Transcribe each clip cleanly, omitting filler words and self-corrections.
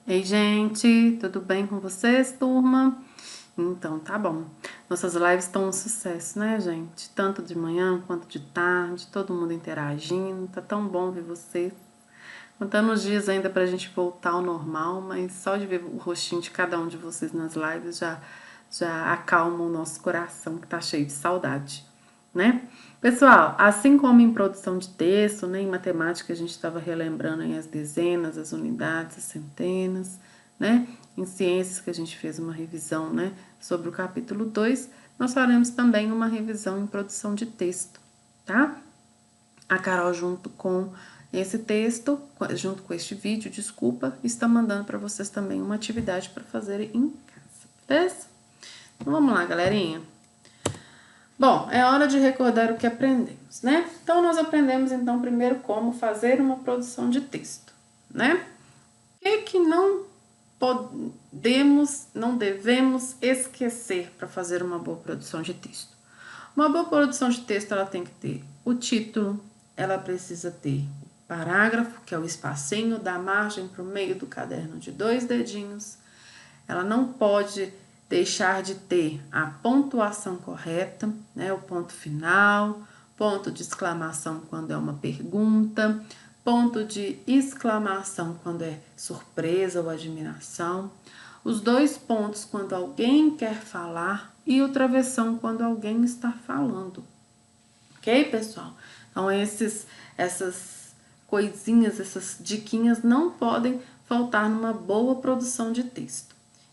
Ei, gente, tudo bem com vocês, turma? Então, tá bom. Nossas lives estão um sucesso, né, gente? Tanto de manhã quanto de tarde, todo mundo interagindo. Tá tão bom ver vocês. Contando os dias ainda pra gente voltar ao normal, mas só de ver o rostinho de cada um de vocês nas lives já acalma o nosso coração que tá cheio de saudade, né? Pessoal, assim como em produção de texto, né, em matemática a gente estava relembrando aí as dezenas, as unidades, as centenas, né? Em ciências que a gente fez uma revisão, né, sobre o capítulo 2, nós faremos também uma revisão em produção de texto, tá? A Carol, junto com esse texto, junto com este vídeo, desculpa, está mandando para vocês também uma atividade para fazerem em casa, beleza? Então vamos lá, galerinha. Bom, é hora de recordar o que aprendemos, né? Então nós aprendemos então primeiro como fazer uma produção de texto, né? O que não podemos, não devemos esquecer para fazer uma boa produção de texto? Uma boa produção de texto ela tem que ter o título, ela precisa ter o parágrafo, que é o espacinho da margem para o meio do caderno de 2 dedinhos. Ela não pode deixar de ter a pontuação correta, né, o ponto final, ponto de exclamação quando é uma pergunta, ponto de exclamação quando é surpresa ou admiração, os 2 pontos quando alguém quer falar e o travessão quando alguém está falando. Ok, pessoal? Então, essas coisinhas, essas diquinhas não podem faltar numa boa produção de texto.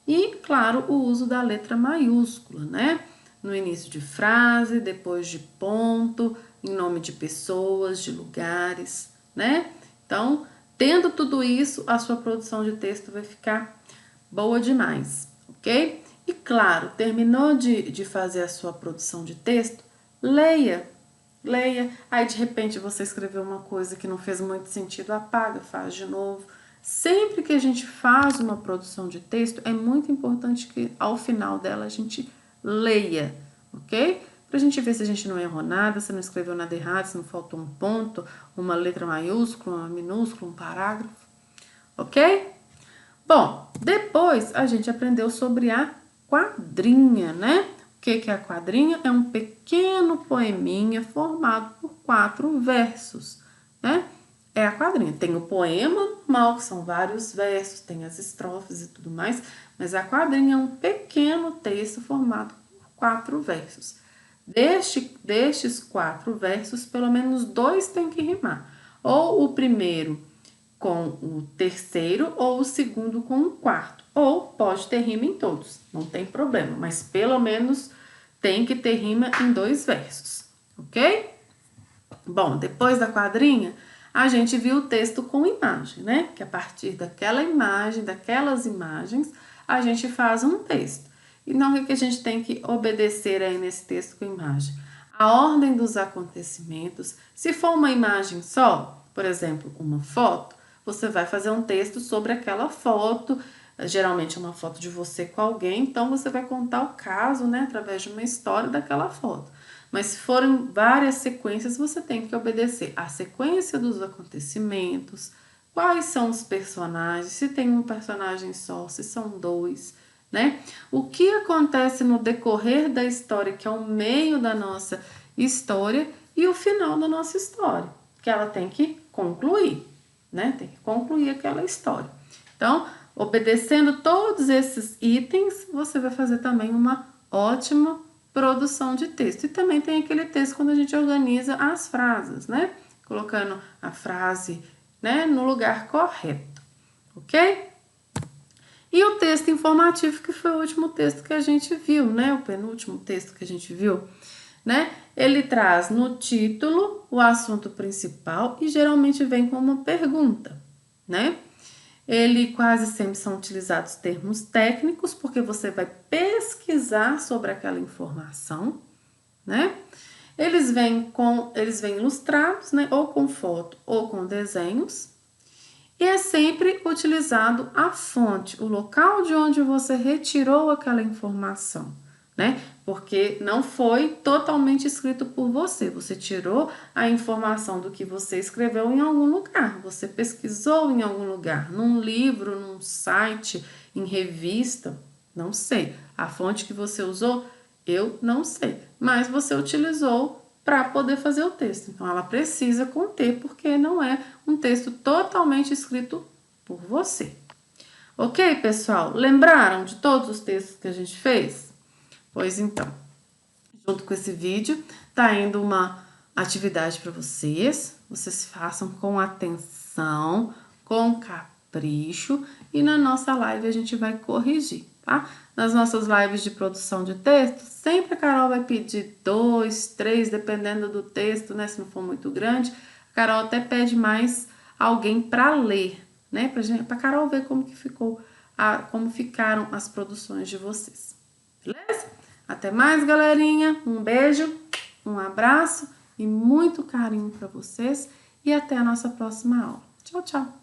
E, claro, o uso da letra maiúscula, né? No início de frase, depois de ponto, em nome de pessoas, de lugares, né? Então, tendo tudo isso, a sua produção de texto vai ficar boa demais, ok? E, claro, terminou de fazer a sua produção de texto, leia. Leia, aí de repente você escreveu uma coisa que não fez muito sentido, apaga, faz de novo. Sempre que a gente faz uma produção de texto, é muito importante que ao final dela a gente leia, ok? Pra gente ver se a gente não errou nada, se não escreveu nada errado, se não faltou um ponto, uma letra maiúscula, uma minúscula, um parágrafo, ok? Bom, depois a gente aprendeu sobre a quadrinha, né? O que é a quadrinha? É um pequeno poeminha formado por 4 versos, né? É a quadrinha. Tem o poema normal, que são vários versos, tem as estrofes e tudo mais, mas a quadrinha é um pequeno texto formado por 4 versos. Destes 4 versos, pelo menos 2 tem que rimar. Ou o primeiro com o terceiro ou o segundo com o quarto. Ou pode ter rima em todos, não tem problema, mas pelo menos tem que ter rima em 2 versos, ok? Bom, depois da quadrinha, a gente viu o texto com imagem, né? Que a partir daquela imagem, daquelas imagens, a gente faz um texto. Então, o que a gente tem que obedecer aí nesse texto com imagem? A ordem dos acontecimentos. Se for uma imagem só, por exemplo, uma foto, você vai fazer um texto sobre aquela foto, geralmente é uma foto de você com alguém, então você vai contar o caso, né, através de uma história daquela foto. Mas se forem várias sequências, você tem que obedecer a sequência dos acontecimentos, quais são os personagens, se tem um personagem só, se são 2, né? O que acontece no decorrer da história, que é o meio da nossa história, e o final da nossa história, que ela tem que concluir, né? Tem que concluir aquela história. Então, obedecendo todos esses itens, você vai fazer também uma ótima produção de texto. E também tem aquele texto quando a gente organiza as frases, né? Colocando a frase, né, no lugar correto, ok? E o texto informativo, que foi o último texto que a gente viu, né? O penúltimo texto que a gente viu, né? Ele traz no título o assunto principal e geralmente vem com uma pergunta, né? Ele quase sempre são utilizados termos técnicos, porque você vai pesquisar sobre aquela informação, né? Eles vêm ilustrados, né? Ou com foto ou com desenhos. E é sempre utilizado a fonte, o local de onde você retirou aquela informação, né? Porque não foi totalmente escrito por você. Você tirou a informação do que você escreveu em algum lugar. Você pesquisou em algum lugar, num livro, num site, em revista, não sei. A fonte que você usou, eu não sei. Mas você utilizou para poder fazer o texto. Então, ela precisa conter, porque não é um texto totalmente escrito por você. Ok, pessoal? Lembraram de todos os textos que a gente fez? Pois então, junto com esse vídeo, tá indo uma atividade para vocês. Vocês façam com atenção, com capricho, e na nossa live a gente vai corrigir, tá? Nas nossas lives de produção de texto, sempre a Carol vai pedir 2, 3, dependendo do texto, né? Se não for muito grande, a Carol até pede mais alguém para ler, né? Pra Carol ver como que ficou, como ficaram as produções de vocês. Beleza? Até mais, galerinha. Um beijo, um abraço e muito carinho para vocês. E até a nossa próxima aula. Tchau, tchau.